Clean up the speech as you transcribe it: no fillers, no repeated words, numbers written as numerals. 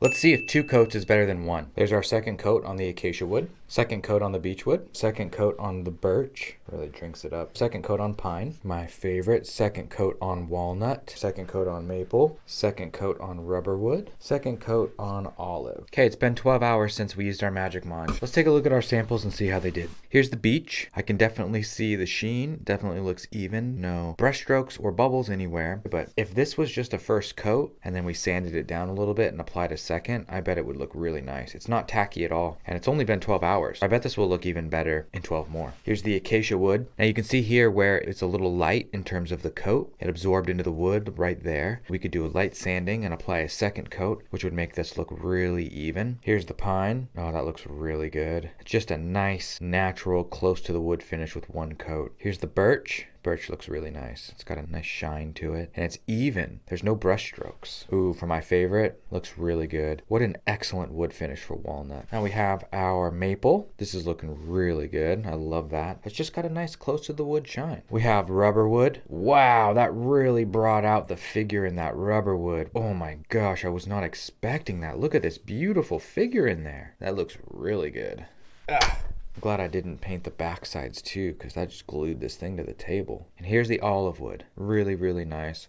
Let's see if 2 coats is better than 1. There's our second coat on the acacia wood, second coat on the beechwood, second coat on the birch, really drinks it up, second coat on pine, my favorite, second coat on walnut, second coat on maple, second coat on rubber wood, second coat on olive. Okay, it's been 12 hours since we used our magic wand. Let's take a look at our samples and see how they did. Here's the beech. I can definitely see the sheen, definitely looks even, no brush strokes or bubbles anywhere. But if this was just a first coat and then we sanded it down a little bit and applied a second, I bet it would look really nice. It's not tacky at all, and it's only been 12 hours. I bet this will look even better in 12 more. Here's the acacia wood. Now you can see here where it's a little light in terms of the coat. It absorbed into the wood right there. We could do a light sanding and apply a second coat, which would make this look really even. Here's the pine. Oh, that looks really good. It's just a nice, natural, close to the wood finish with 1 coat. Here's the birch. Birch looks really nice. It's got a nice shine to it, and it's even. There's no brush strokes. Ooh, for my favorite, looks really good. What an excellent wood finish for walnut. Now we have our maple. This is looking really good. I love that. It's just got a nice close to the wood shine. We have rubber wood. Wow, that really brought out the figure in that rubber wood. Oh my gosh, I was not expecting that. Look at this beautiful figure in there. That looks really good. Ah. I'm glad I didn't paint the back sides too, because that just glued this thing to the table. And here's the olive wood. Really, really nice.